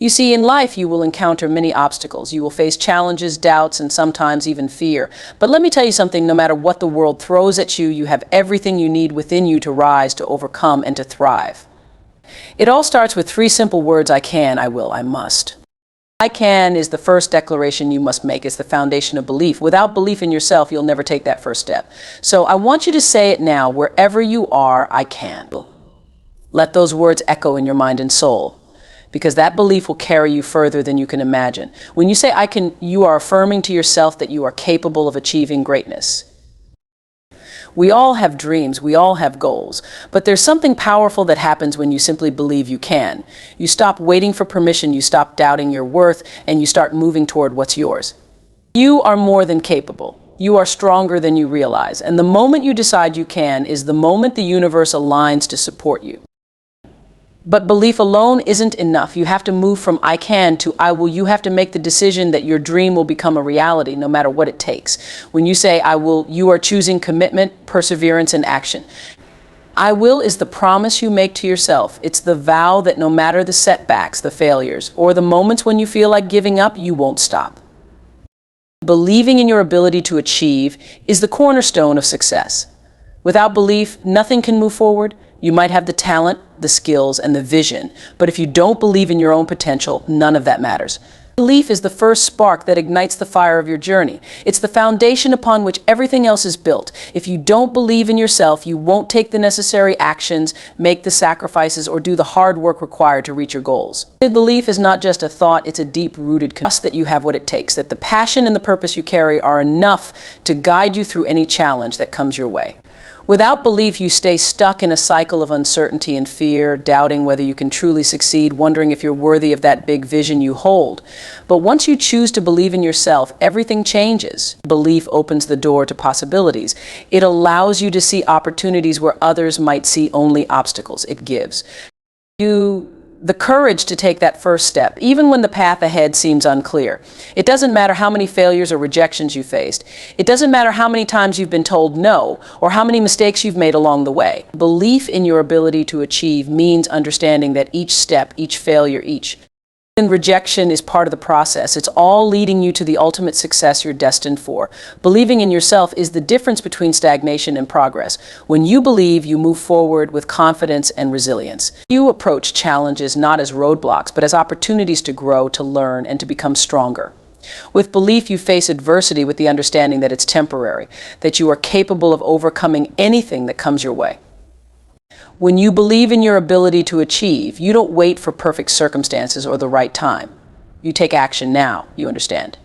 You see, in life you will encounter many obstacles. You will face challenges, doubts, and sometimes even fear. But let me tell you something, no matter what the world throws at you, you have everything you need within you to rise, to overcome, and to thrive. It all starts with three simple words: I can, I will, I must. I can is the first declaration you must make. It's the foundation of belief. Without belief in yourself, you'll never take that first step. So I want you to say it now, wherever you are: I can. Let those words echo in your mind and soul, because that belief will carry you further than you can imagine. When you say I can, you are affirming to yourself that you are capable of achieving greatness. We all have dreams, we all have goals, but there's something powerful that happens when you simply believe you can. You stop waiting for permission, you stop doubting your worth, and you start moving toward what's yours. You are more than capable. You are stronger than you realize, and the moment you decide you can is the moment the universe aligns to support you. But belief alone isn't enough. You have to move from I can to I will. You have to make the decision that your dream will become a reality no matter what it takes. When you say I will, you are choosing commitment, perseverance, and action. I will is the promise you make to yourself. It's the vow that no matter the setbacks, the failures, or the moments when you feel like giving up, you won't stop. Believing in your ability to achieve is the cornerstone of success. Without belief, nothing can move forward. You might have the talent, the skills, and the vision, but if you don't believe in your own potential, none of that matters. Belief is the first spark that ignites the fire of your journey. It's the foundation upon which everything else is built. If you don't believe in yourself, you won't take the necessary actions, make the sacrifices, or do the hard work required to reach your goals. Belief is not just a thought, it's a deep-rooted trust that you have what it takes, that the passion and the purpose you carry are enough to guide you through any challenge that comes your way. Without belief, you stay stuck in a cycle of uncertainty and fear, doubting whether you can truly succeed, wondering if you're worthy of that big vision you hold. But once you choose to believe in yourself, everything changes. Belief opens the door to possibilities. It allows you to see opportunities where others might see only obstacles. It gives you the courage to take that first step, even when the path ahead seems unclear. It doesn't matter how many failures or rejections you faced. It doesn't matter how many times you've been told no, or how many mistakes you've made along the way. Belief in your ability to achieve means understanding that each step, each failure, each rejection is part of the process. It's all leading you to the ultimate success you're destined for. Believing in yourself is the difference between stagnation and progress. When you believe, you move forward with confidence and resilience. You approach challenges not as roadblocks, but as opportunities to grow, to learn, and to become stronger. With belief, you face adversity with the understanding that it's temporary, that you are capable of overcoming anything that comes your way. When you believe in your ability to achieve, you don't wait for perfect circumstances or the right time. You take action now, you understand.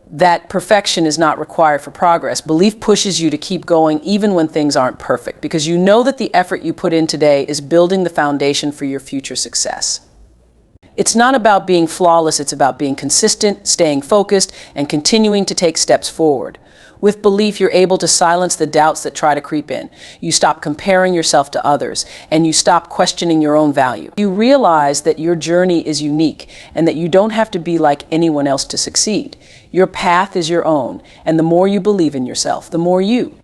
That perfection is not required for progress. Belief pushes you to keep going even when things aren't perfect, because you know that the effort you put in today is building the foundation for your future success. It's not about being flawless, it's about being consistent, staying focused, and continuing to take steps forward. With belief, you're able to silence the doubts that try to creep in. You stop comparing yourself to others, and you stop questioning your own value. You realize that your journey is unique, and that you don't have to be like anyone else to succeed. Your path is your own, and the more you believe in yourself, the more you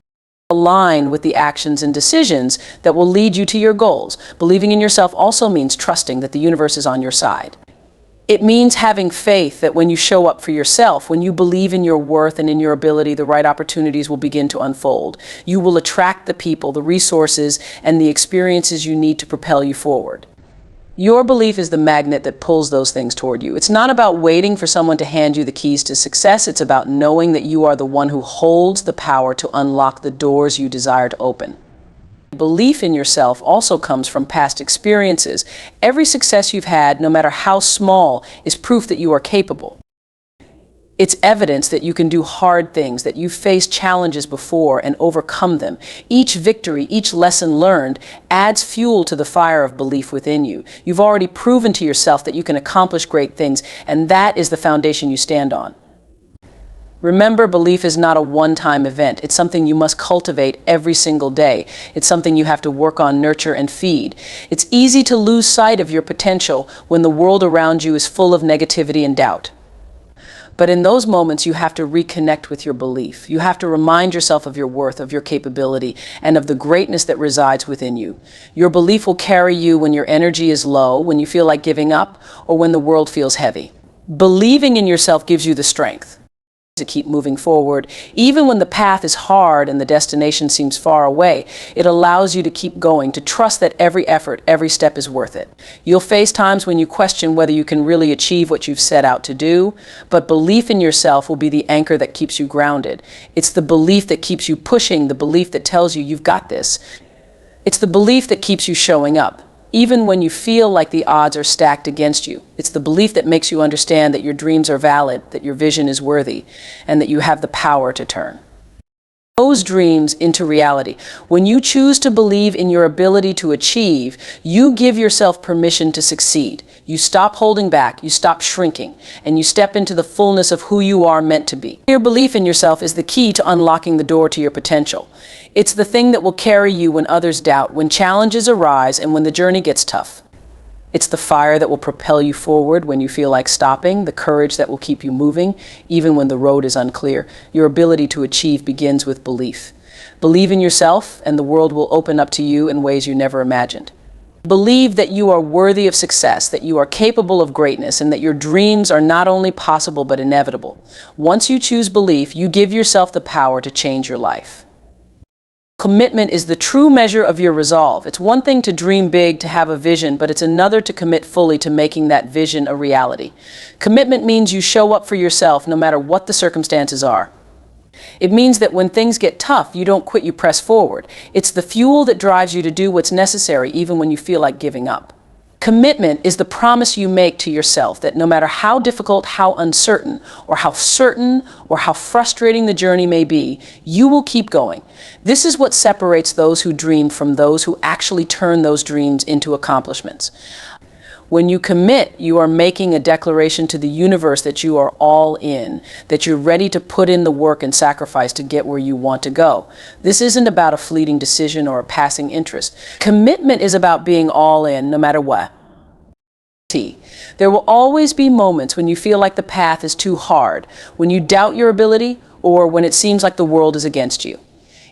align with the actions and decisions that will lead you to your goals. Believing in yourself also means trusting that the universe is on your side. It means having faith that when you show up for yourself, when you believe in your worth and in your ability, the right opportunities will begin to unfold. You will attract the people, the resources, and the experiences you need to propel you forward. Your belief is the magnet that pulls those things toward you. It's not about waiting for someone to hand you the keys to success. It's about knowing that you are the one who holds the power to unlock the doors you desire to open. Belief in yourself also comes from past experiences. Every success you've had, no matter how small, is proof that you are capable. It's evidence that you can do hard things, that you've faced challenges before and overcome them. Each victory, each lesson learned, adds fuel to the fire of belief within you. You've already proven to yourself that you can accomplish great things, and that is the foundation you stand on. Remember, belief is not a one-time event. It's something you must cultivate every single day. It's something you have to work on, nurture, and feed. It's easy to lose sight of your potential when the world around you is full of negativity and doubt. But in those moments, you have to reconnect with your belief. You have to remind yourself of your worth, of your capability, and of the greatness that resides within you. Your belief will carry you when your energy is low, when you feel like giving up, or when the world feels heavy. Believing in yourself gives you the strength to keep moving forward. Even when the path is hard and the destination seems far away, it allows you to keep going, to trust that every effort, every step is worth it. You'll face times when you question whether you can really achieve what you've set out to do, but belief in yourself will be the anchor that keeps you grounded. It's the belief that keeps you pushing, the belief that tells you you've got this. It's the belief that keeps you showing up, even when you feel like the odds are stacked against you. It's the belief that makes you understand that your dreams are valid, that your vision is worthy, and that you have the power to turn those dreams into reality. When you choose to believe in your ability to achieve, you give yourself permission to succeed. You stop holding back, you stop shrinking, and you step into the fullness of who you are meant to be. Your belief in yourself is the key to unlocking the door to your potential. It's the thing that will carry you when others doubt, when challenges arise, and when the journey gets tough. It's the fire that will propel you forward when you feel like stopping, the courage that will keep you moving, even when the road is unclear. Your ability to achieve begins with belief. Believe in yourself, and the world will open up to you in ways you never imagined. Believe that you are worthy of success, that you are capable of greatness, and that your dreams are not only possible but inevitable. Once you choose belief, you give yourself the power to change your life. Commitment is the true measure of your resolve. It's one thing to dream big, to have a vision, but it's another to commit fully to making that vision a reality. Commitment means you show up for yourself no matter what the circumstances are. It means that when things get tough, you don't quit, you press forward. It's the fuel that drives you to do what's necessary even when you feel like giving up. Commitment is the promise you make to yourself that no matter how difficult, how uncertain, or how certain, or how frustrating the journey may be, you will keep going. This is what separates those who dream from those who actually turn those dreams into accomplishments. When you commit, you are making a declaration to the universe that you are all in, that you're ready to put in the work and sacrifice to get where you want to go. This isn't about a fleeting decision or a passing interest. Commitment is about being all in, no matter what. There will always be moments when you feel like the path is too hard, when you doubt your ability, or when it seems like the world is against you.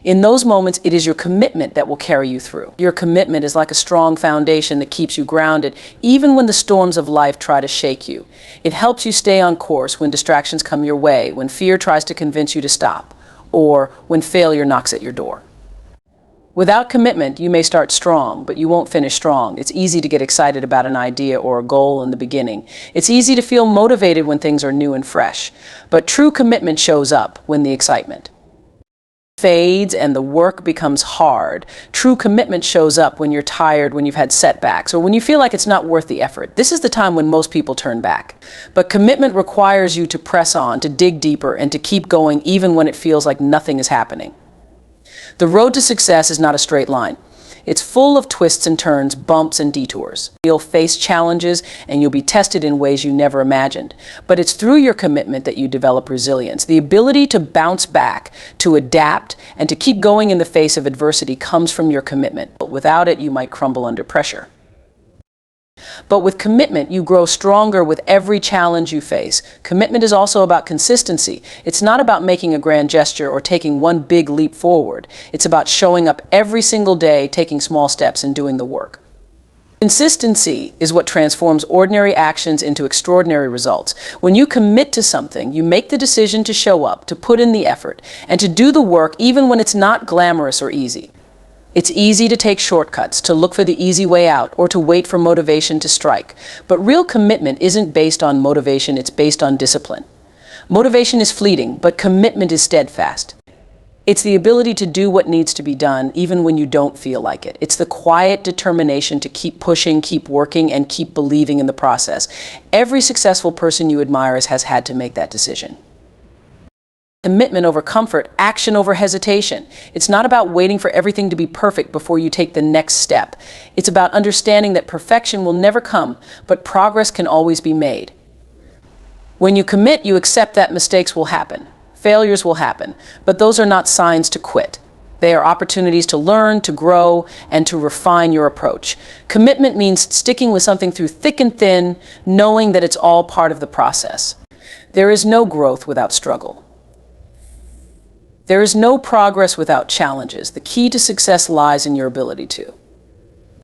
In those moments, it is your commitment that will carry you through. Your commitment is like a strong foundation that keeps you grounded, even when the storms of life try to shake you. It helps you stay on course when distractions come your way, when fear tries to convince you to stop, or when failure knocks at your door. Without commitment, you may start strong, but you won't finish strong. It's easy to get excited about an idea or a goal in the beginning. It's easy to feel motivated when things are new and fresh. But true commitment shows up when the excitement fades and the work becomes hard. True commitment shows up when you're tired, when you've had setbacks, or when you feel like it's not worth the effort. This is the time when most people turn back. But commitment requires you to press on, to dig deeper, and to keep going even when it feels like nothing is happening. The road to success is not a straight line. It's full of twists and turns, bumps and detours. You'll face challenges and you'll be tested in ways you never imagined. But it's through your commitment that you develop resilience. The ability to bounce back, to adapt, and to keep going in the face of adversity comes from your commitment. But without it, you might crumble under pressure. But with commitment, you grow stronger with every challenge you face. Commitment is also about consistency. It's not about making a grand gesture or taking one big leap forward. It's about showing up every single day, taking small steps, and doing the work. Consistency is what transforms ordinary actions into extraordinary results. When you commit to something, you make the decision to show up, to put in the effort, and to do the work even when it's not glamorous or easy. It's easy to take shortcuts, to look for the easy way out, or to wait for motivation to strike. But real commitment isn't based on motivation, it's based on discipline. Motivation is fleeting, but commitment is steadfast. It's the ability to do what needs to be done, even when you don't feel like it. It's the quiet determination to keep pushing, keep working, and keep believing in the process. Every successful person you admire has had to make that decision. Commitment over comfort, action over hesitation. It's not about waiting for everything to be perfect before you take the next step. It's about understanding that perfection will never come, but progress can always be made. When you commit, you accept that mistakes will happen, failures will happen, but those are not signs to quit. They are opportunities to learn, to grow, and to refine your approach. Commitment means sticking with something through thick and thin, knowing that it's all part of the process. There is no growth without struggle. There is no progress without challenges. The key to success lies in your ability to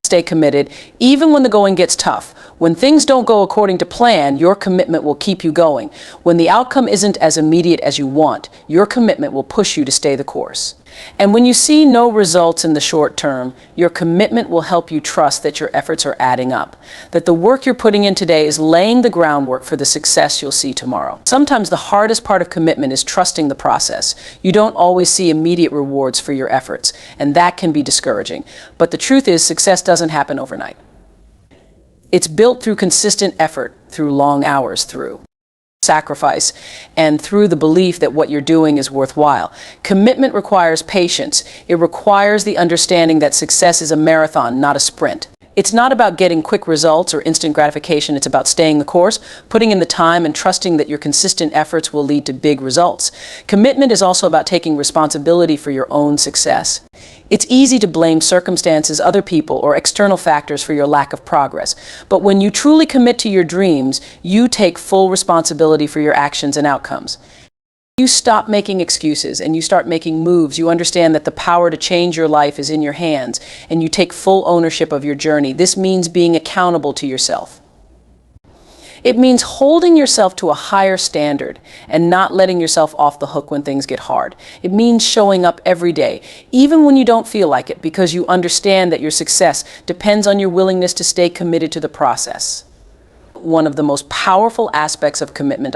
stay committed, even when the going gets tough. When things don't go according to plan, your commitment will keep you going. When the outcome isn't as immediate as you want, your commitment will push you to stay the course. And when you see no results in the short term, your commitment will help you trust that your efforts are adding up, that the work you're putting in today is laying the groundwork for the success you'll see tomorrow. Sometimes the hardest part of commitment is trusting the process. You don't always see immediate rewards for your efforts, and that can be discouraging. But the truth is, success doesn't happen overnight. It's built through consistent effort, through long hours, through sacrifice, and through the belief that what you're doing is worthwhile. Commitment requires patience. It requires the understanding that success is a marathon, not a sprint. It's not about getting quick results or instant gratification. It's about staying the course, putting in the time, and trusting that your consistent efforts will lead to big results. Commitment is also about taking responsibility for your own success. It's easy to blame circumstances, other people, or external factors for your lack of progress. But when you truly commit to your dreams, you take full responsibility for your actions and outcomes. You stop making excuses and you start making moves. You understand that the power to change your life is in your hands, and you take full ownership of your journey. This means being accountable to yourself. It means holding yourself to a higher standard and not letting yourself off the hook when things get hard. It means showing up every day, even when you don't feel like it, because you understand that your success depends on your willingness to stay committed to the process. One of the most powerful aspects of commitment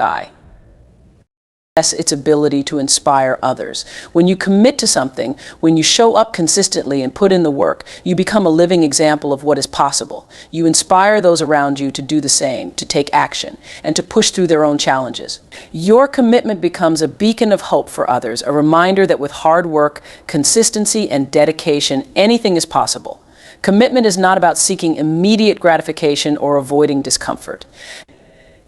its ability to inspire others. When you commit to something, when you show up consistently and put in the work, you become a living example of what is possible. You inspire those around you to do the same, to take action, and to push through their own challenges. Your commitment becomes a beacon of hope for others, a reminder that with hard work, consistency, and dedication, anything is possible. Commitment is not about seeking immediate gratification or avoiding discomfort.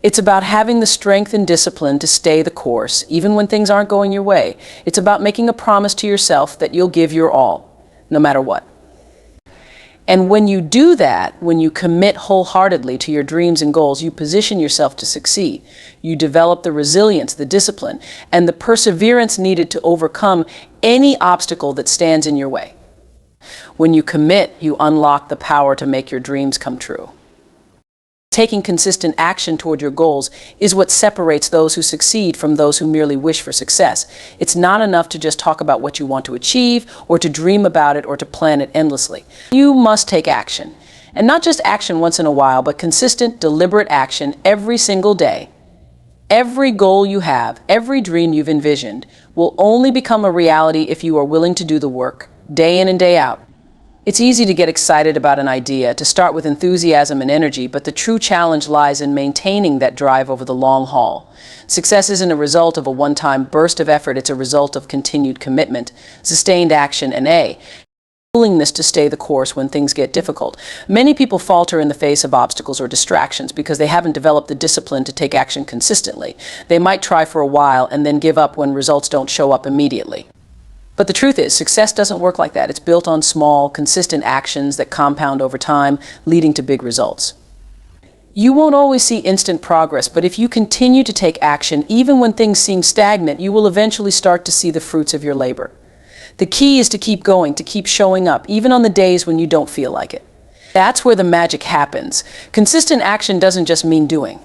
It's about having the strength and discipline to stay the course, even when things aren't going your way. It's about making a promise to yourself that you'll give your all, no matter what. And when you do that, when you commit wholeheartedly to your dreams and goals, you position yourself to succeed. You develop the resilience, the discipline, and the perseverance needed to overcome any obstacle that stands in your way. When you commit, you unlock the power to make your dreams come true. Taking consistent action toward your goals is what separates those who succeed from those who merely wish for success. It's not enough to just talk about what you want to achieve, or to dream about it, or to plan it endlessly. You must take action. And not just action once in a while, but consistent, deliberate action every single day. Every goal you have, every dream you've envisioned, will only become a reality if you are willing to do the work, day in and day out. It's easy to get excited about an idea, to start with enthusiasm and energy, but the true challenge lies in maintaining that drive over the long haul. Success isn't a result of a one-time burst of effort, it's a result of continued commitment, sustained action, and willingness to stay the course when things get difficult. Many people falter in the face of obstacles or distractions because they haven't developed the discipline to take action consistently. They might try for a while and then give up when results don't show up immediately. But the truth is, success doesn't work like that. It's built on small, consistent actions that compound over time, leading to big results. You won't always see instant progress, but if you continue to take action, even when things seem stagnant, you will eventually start to see the fruits of your labor. The key is to keep going, to keep showing up, even on the days when you don't feel like it. That's where the magic happens. Consistent action doesn't just mean doing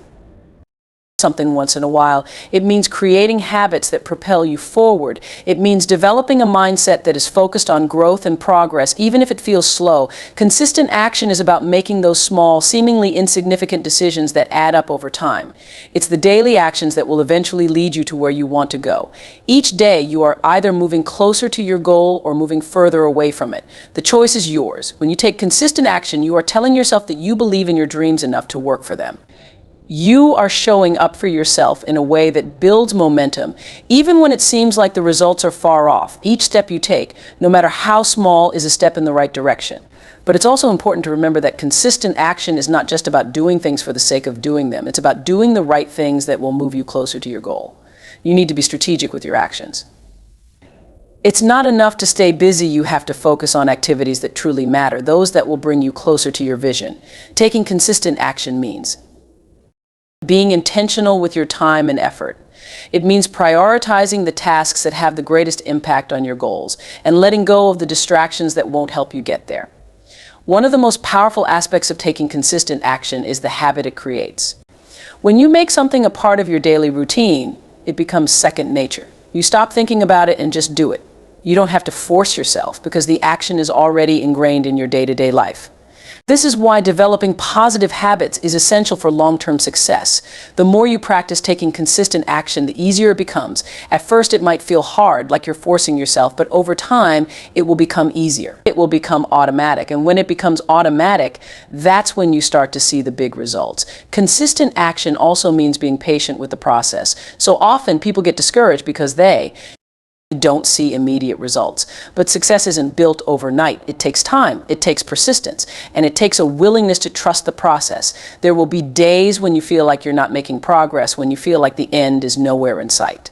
something once in a while. It means creating habits that propel you forward. It means developing a mindset that is focused on growth and progress, even if it feels slow. Consistent action is about making those small, seemingly insignificant decisions that add up over time. It's the daily actions that will eventually lead you to where you want to go. Each day, you are either moving closer to your goal or moving further away from it. The choice is yours. When you take consistent action, you are telling yourself that you believe in your dreams enough to work for them. You are showing up for yourself in a way that builds momentum, even when it seems like the results are far off. Each step you take, no matter how small, is a step in the right direction. But it's also important to remember that consistent action is not just about doing things for the sake of doing them. It's about doing the right things that will move you closer to your goal. You need to be strategic with your actions. It's not enough to stay busy. You have to focus on activities that truly matter, those that will bring you closer to your vision. Taking consistent action means being intentional with your time and effort. It means prioritizing the tasks that have the greatest impact on your goals and letting go of the distractions that won't help you get there. One of the most powerful aspects of taking consistent action is the habit it creates. When you make something a part of your daily routine, it becomes second nature. You stop thinking about it and just do it. You don't have to force yourself because the action is already ingrained in your day-to-day life. This is why developing positive habits is essential for long-term success. The more you practice taking consistent action, the easier it becomes. At first, it might feel hard, like you're forcing yourself, but over time, it will become easier. It will become automatic. And when it becomes automatic, that's when you start to see the big results. Consistent action also means being patient with the process. So often, people get discouraged because they don't see immediate results. But success isn't built overnight. It takes time, it takes persistence, and it takes a willingness to trust the process. There will be days when you feel like you're not making progress, when you feel like the end is nowhere in sight.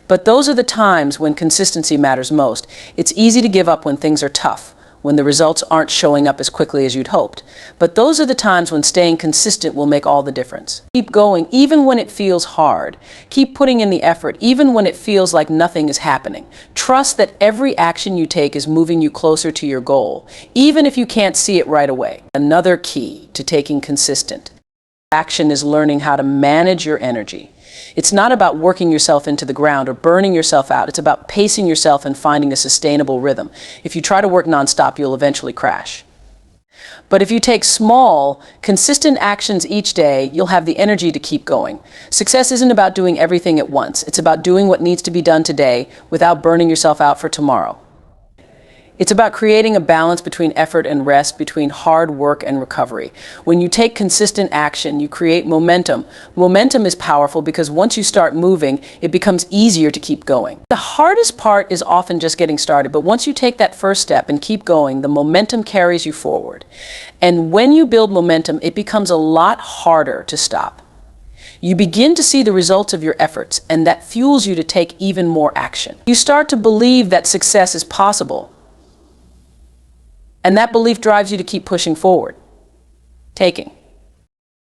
But those are the times when consistency matters most. It's easy to give up when things are tough, when the results aren't showing up as quickly as you'd hoped. But those are the times when staying consistent will make all the difference. Keep going even when it feels hard. Keep putting in the effort even when it feels like nothing is happening. Trust that every action you take is moving you closer to your goal, even if you can't see it right away. Another key to taking consistent action is learning how to manage your energy. It's not about working yourself into the ground or burning yourself out. It's about pacing yourself and finding a sustainable rhythm. If you try to work nonstop, you'll eventually crash. But if you take small, consistent actions each day, you'll have the energy to keep going. Success isn't about doing everything at once. It's about doing what needs to be done today without burning yourself out for tomorrow. It's about creating a balance between effort and rest, between hard work and recovery. When you take consistent action, you create momentum. Momentum is powerful because once you start moving, it becomes easier to keep going. The hardest part is often just getting started, but once you take that first step and keep going, the momentum carries you forward. And when you build momentum, it becomes a lot harder to stop. You begin to see the results of your efforts, and that fuels you to take even more action. You start to believe that success is possible. And that belief drives you to keep pushing forward. Taking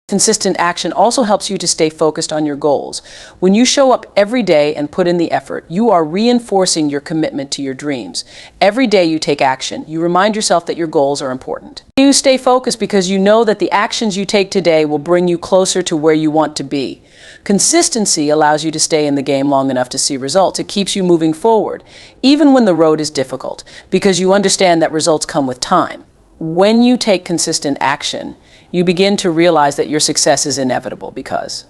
consistent action also helps you to stay focused on your goals. When you show up every day and put in the effort, you are reinforcing your commitment to your dreams. Every day you take action, you remind yourself that your goals are important. You stay focused because you know that the actions you take today will bring you closer to where you want to be. Consistency allows you to stay in the game long enough to see results. It keeps you moving forward, even when the road is difficult, because you understand that results come with time. When you take consistent action, you begin to realize that your success is inevitable because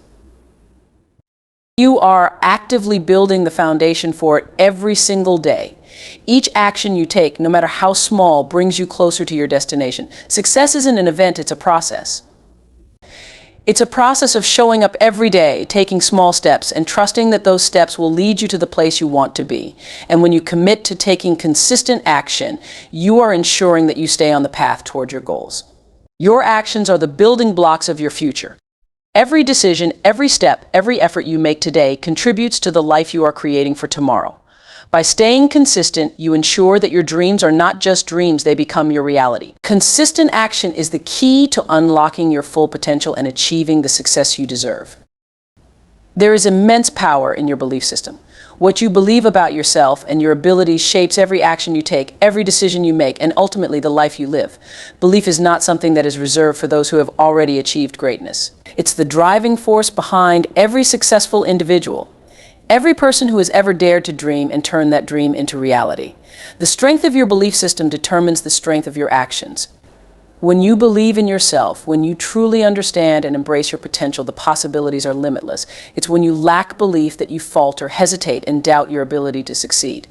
you are actively building the foundation for it every single day. Each action you take, no matter how small, brings you closer to your destination. Success isn't an event, it's a process. It's a process of showing up every day, taking small steps, and trusting that those steps will lead you to the place you want to be. And when you commit to taking consistent action, you are ensuring that you stay on the path toward your goals. Your actions are the building blocks of your future. Every decision, every step, every effort you make today contributes to the life you are creating for tomorrow. By staying consistent, you ensure that your dreams are not just dreams, they become your reality. Consistent action is the key to unlocking your full potential and achieving the success you deserve. There is immense power in your belief system. What you believe about yourself and your abilities shapes every action you take, every decision you make, and ultimately the life you live. Belief is not something that is reserved for those who have already achieved greatness. It's the driving force behind every successful individual. Every person who has ever dared to dream and turn that dream into reality. The strength of your belief system determines the strength of your actions. When you believe in yourself, when you truly understand and embrace your potential, the possibilities are limitless. It's when you lack belief that you falter, hesitate, and doubt your ability to succeed.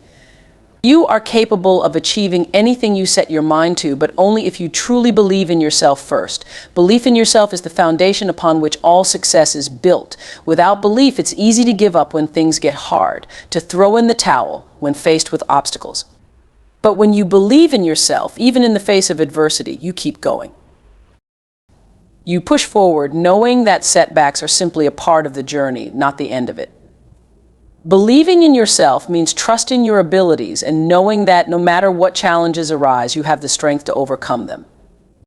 You are capable of achieving anything you set your mind to, but only if you truly believe in yourself first. Belief in yourself is the foundation upon which all success is built. Without belief, it's easy to give up when things get hard, to throw in the towel when faced with obstacles. But when you believe in yourself, even in the face of adversity, you keep going. You push forward knowing that setbacks are simply a part of the journey, not the end of it. Believing in yourself means trusting your abilities and knowing that no matter what challenges arise, you have the strength to overcome them.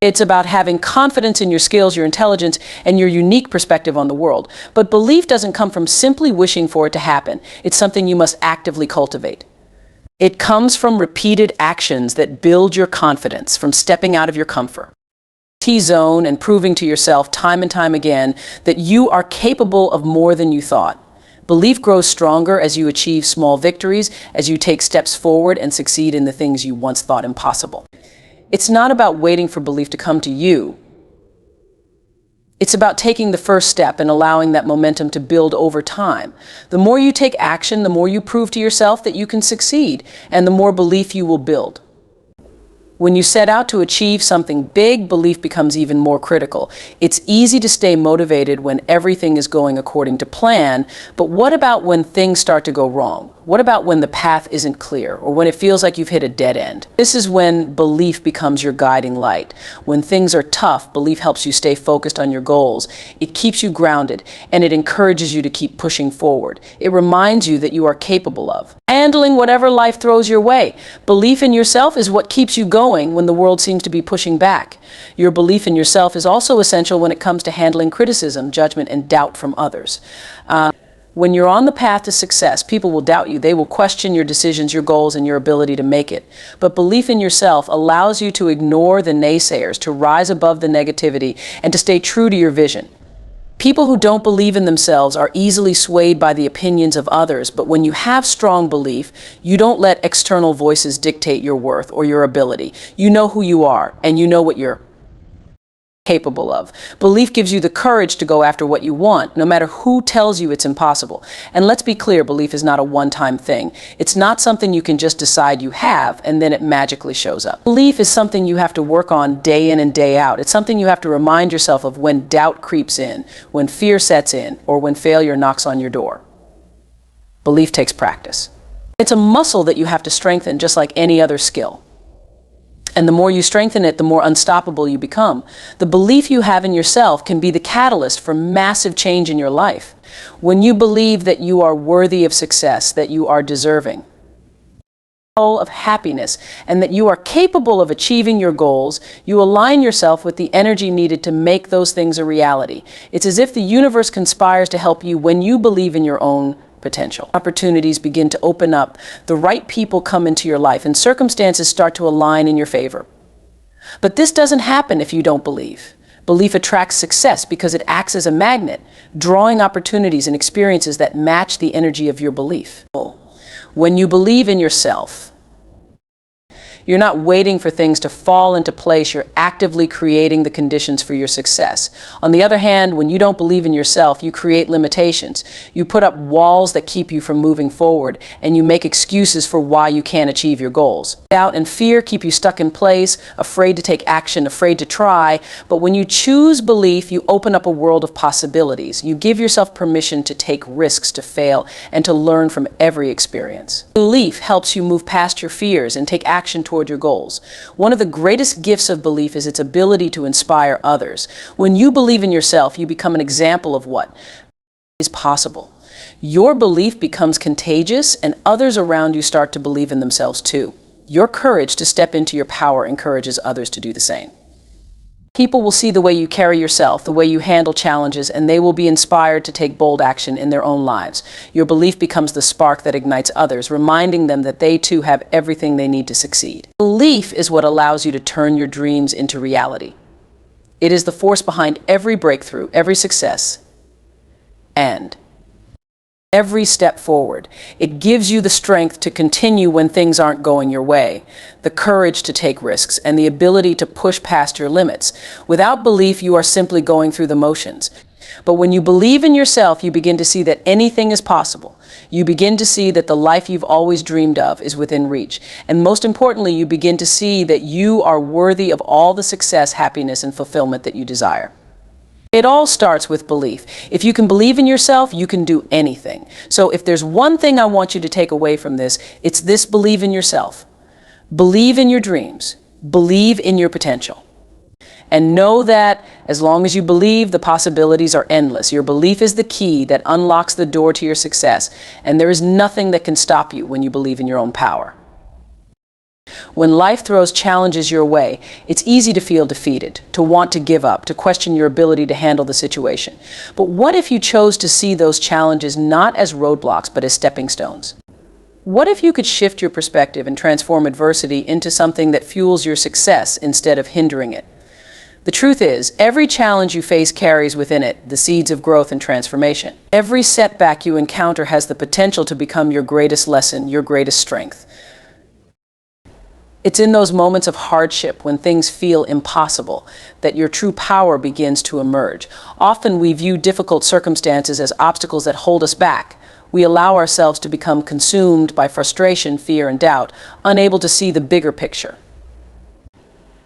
It's about having confidence in your skills, your intelligence, and your unique perspective on the world. But belief doesn't come from simply wishing for it to happen. It's something you must actively cultivate. It comes from repeated actions that build your confidence, from stepping out of your comfort zone and proving to yourself time and time again that you are capable of more than you thought. Belief grows stronger as you achieve small victories, as you take steps forward and succeed in the things you once thought impossible. It's not about waiting for belief to come to you. It's about taking the first step and allowing that momentum to build over time. The more you take action, the more you prove to yourself that you can succeed, and the more belief you will build. When you set out to achieve something big, belief becomes even more critical. It's easy to stay motivated when everything is going according to plan, but what about when things start to go wrong? What about when the path isn't clear, or when it feels like you've hit a dead end? This is when belief becomes your guiding light. When things are tough, belief helps you stay focused on your goals. It keeps you grounded, and it encourages you to keep pushing forward. It reminds you that you are capable of handling whatever life throws your way. Belief in yourself is what keeps you going when the world seems to be pushing back. Your belief in yourself is also essential when it comes to handling criticism, judgment, and doubt from others. When you're on the path to success, people will doubt you. They will question your decisions, your goals, and your ability to make it. But belief in yourself allows you to ignore the naysayers, to rise above the negativity, and to stay true to your vision. People who don't believe in themselves are easily swayed by the opinions of others, but when you have strong belief, you don't let external voices dictate your worth or your ability. You know who you are, and you know what you're capable of. Belief gives you the courage to go after what you want, no matter who tells you it's impossible. And let's be clear, belief is not a one-time thing. It's not something you can just decide you have and then it magically shows up. Belief is something you have to work on day in and day out. It's something you have to remind yourself of when doubt creeps in, when fear sets in, or when failure knocks on your door. Belief takes practice. It's a muscle that you have to strengthen just like any other skill. And the more you strengthen it, the more unstoppable you become. The belief you have in yourself can be the catalyst for massive change in your life. When you believe that you are worthy of success, that you are deserving of happiness, and that you are capable of achieving your goals, you align yourself with the energy needed to make those things a reality. It's as if the universe conspires to help you when you believe in your own potential. Opportunities begin to open up, the right people come into your life, and circumstances start to align in your favor. But this doesn't happen if you don't believe. Belief attracts success because it acts as a magnet, drawing opportunities and experiences that match the energy of your belief. When you believe in yourself, you're not waiting for things to fall into place. You're actively creating the conditions for your success. On the other hand, when you don't believe in yourself, you create limitations. You put up walls that keep you from moving forward, and you make excuses for why you can't achieve your goals. Doubt and fear keep you stuck in place, afraid to take action, afraid to try. But when you choose belief, you open up a world of possibilities. You give yourself permission to take risks, to fail, and to learn from every experience. Belief helps you move past your fears and take action toward your goals. One of the greatest gifts of belief is its ability to inspire others. When you believe in yourself, you become an example of what is possible. Your belief becomes contagious, and others around you start to believe in themselves too. Your courage to step into your power encourages others to do the same. People will see the way you carry yourself, the way you handle challenges, and they will be inspired to take bold action in their own lives. Your belief becomes the spark that ignites others, reminding them that they too have everything they need to succeed. Belief is what allows you to turn your dreams into reality. It is the force behind every breakthrough, every success, and every step forward. It gives you the strength to continue when things aren't going your way, the courage to take risks, and the ability to push past your limits. Without belief, you are simply going through the motions. But when you believe in yourself, you begin to see that anything is possible. You begin to see that the life you've always dreamed of is within reach. And most importantly, you begin to see that you are worthy of all the success, happiness, and fulfillment that you desire. It all starts with belief. If you can believe in yourself, you can do anything. So if there's one thing I want you to take away from this, it's this: believe in yourself. Believe in your dreams. Believe in your potential. And know that as long as you believe, the possibilities are endless. Your belief is the key that unlocks the door to your success. And there is nothing that can stop you when you believe in your own power. When life throws challenges your way, it's easy to feel defeated, to want to give up, to question your ability to handle the situation. But what if you chose to see those challenges not as roadblocks, but as stepping stones? What if you could shift your perspective and transform adversity into something that fuels your success instead of hindering it? The truth is, every challenge you face carries within it the seeds of growth and transformation. Every setback you encounter has the potential to become your greatest lesson, your greatest strength. It's in those moments of hardship, when things feel impossible, that your true power begins to emerge. Often we view difficult circumstances as obstacles that hold us back. We allow ourselves to become consumed by frustration, fear, and doubt, unable to see the bigger picture.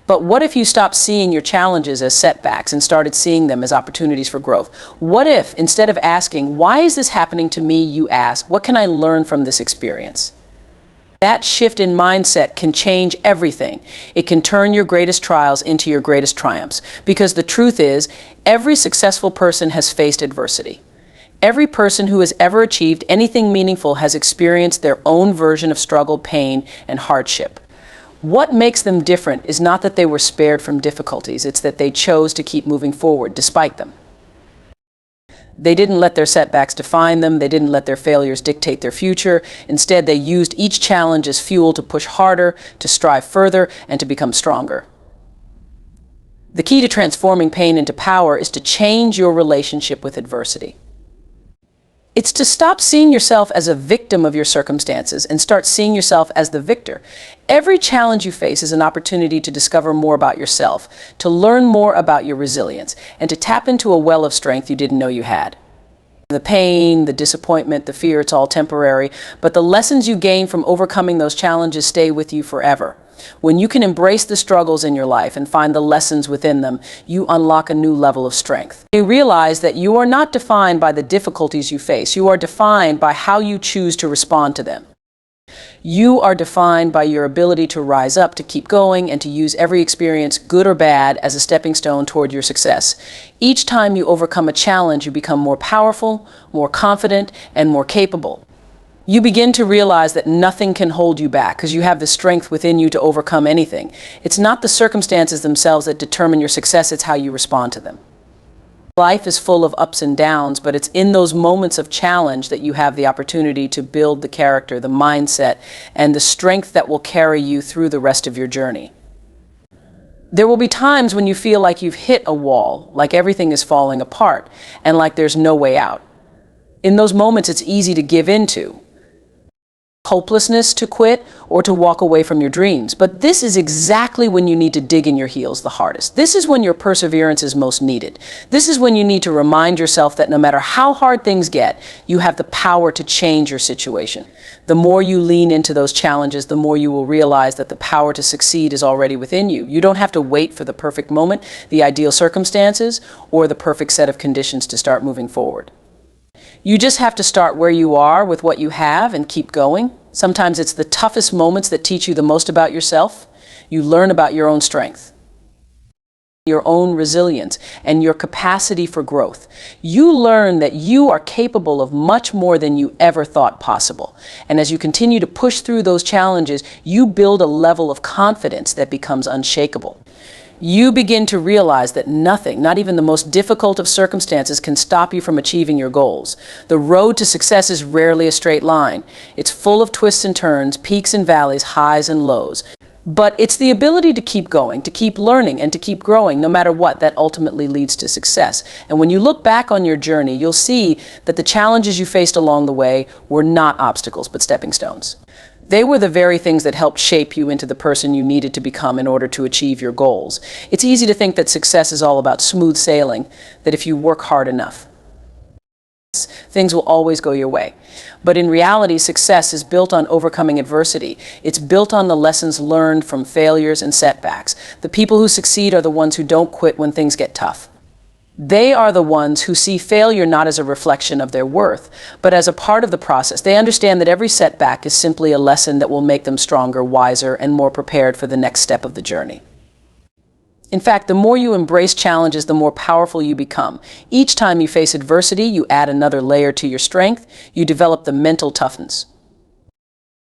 But what if you stopped seeing your challenges as setbacks and started seeing them as opportunities for growth? What if, instead of asking, "Why is this happening to me?" you ask, "What can I learn from this experience?" That shift in mindset can change everything. It can turn your greatest trials into your greatest triumphs. Because the truth is, every successful person has faced adversity. Every person who has ever achieved anything meaningful has experienced their own version of struggle, pain, and hardship. What makes them different is not that they were spared from difficulties, it's that they chose to keep moving forward despite them. They didn't let their setbacks define them. They didn't let their failures dictate their future. Instead, they used each challenge as fuel to push harder, to strive further, and to become stronger. The key to transforming pain into power is to change your relationship with adversity. It's to stop seeing yourself as a victim of your circumstances and start seeing yourself as the victor. Every challenge you face is an opportunity to discover more about yourself, to learn more about your resilience, and to tap into a well of strength you didn't know you had. The pain, the disappointment, the fear, it's all temporary, but the lessons you gain from overcoming those challenges stay with you forever. When you can embrace the struggles in your life and find the lessons within them, you unlock a new level of strength. You realize that you are not defined by the difficulties you face. You are defined by how you choose to respond to them. You are defined by your ability to rise up, to keep going, and to use every experience, good or bad, as a stepping stone toward your success. Each time you overcome a challenge, you become more powerful, more confident, and more capable. You begin to realize that nothing can hold you back because you have the strength within you to overcome anything. It's not the circumstances themselves that determine your success, it's how you respond to them. Life is full of ups and downs, but it's in those moments of challenge that you have the opportunity to build the character, the mindset, and the strength that will carry you through the rest of your journey. There will be times when you feel like you've hit a wall, like everything is falling apart, and like there's no way out. In those moments, it's easy to give into hopelessness, to quit, or to walk away from your dreams. But this is exactly when you need to dig in your heels the hardest. This is when your perseverance is most needed. This is when you need to remind yourself that no matter how hard things get, you have the power to change your situation. The more you lean into those challenges, the more you will realize that the power to succeed is already within you. You don't have to wait for the perfect moment, the ideal circumstances, or the perfect set of conditions to start moving forward. You just have to start where you are with what you have and keep going. Sometimes it's the toughest moments that teach you the most about yourself. You learn about your own strength, your own resilience, and your capacity for growth. You learn that you are capable of much more than you ever thought possible. And as you continue to push through those challenges, you build a level of confidence that becomes unshakable. You begin to realize that nothing, not even the most difficult of circumstances, can stop you from achieving your goals. The road to success is rarely a straight line. It's full of twists and turns, peaks and valleys, highs and lows. But it's the ability to keep going, to keep learning, and to keep growing, no matter what, that ultimately leads to success. And when you look back on your journey, you'll see that the challenges you faced along the way were not obstacles, but stepping stones. They were the very things that helped shape you into the person you needed to become in order to achieve your goals. It's easy to think that success is all about smooth sailing, that if you work hard enough, things will always go your way. But in reality, success is built on overcoming adversity. It's built on the lessons learned from failures and setbacks. The people who succeed are the ones who don't quit when things get tough. They are the ones who see failure not as a reflection of their worth, but as a part of the process. They understand that every setback is simply a lesson that will make them stronger, wiser, and more prepared for the next step of the journey. In fact, the more you embrace challenges, the more powerful you become. Each time you face adversity, you add another layer to your strength. You develop the mental toughness,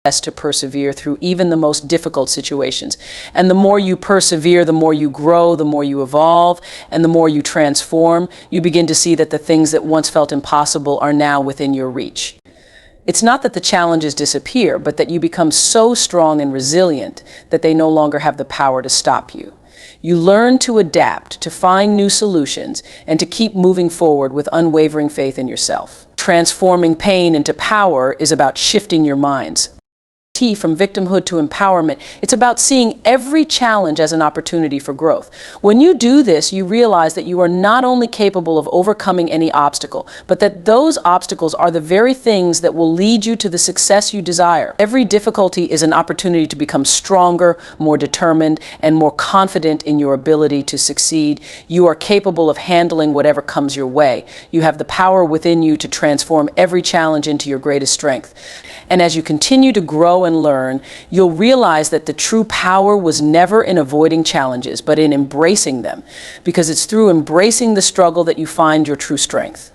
to persevere through even the most difficult situations. And the more you persevere, the more you grow, the more you evolve, and the more you transform, you begin to see that the things that once felt impossible are now within your reach. It's not that the challenges disappear, but that you become so strong and resilient that they no longer have the power to stop you. You learn to adapt, to find new solutions, and to keep moving forward with unwavering faith in yourself. Transforming pain into power is about shifting your minds. From victimhood to empowerment, it's about seeing every challenge as an opportunity for growth. When you do this, you realize that you are not only capable of overcoming any obstacle, but that those obstacles are the very things that will lead you to the success you desire. Every difficulty is an opportunity to become stronger, more determined, and more confident in your ability to succeed. You are capable of handling whatever comes your way. You have the power within you to transform every challenge into your greatest strength. And as you continue to grow and learn, you'll realize that the true power was never in avoiding challenges, but in embracing them, because it's through embracing the struggle that you find your true strength.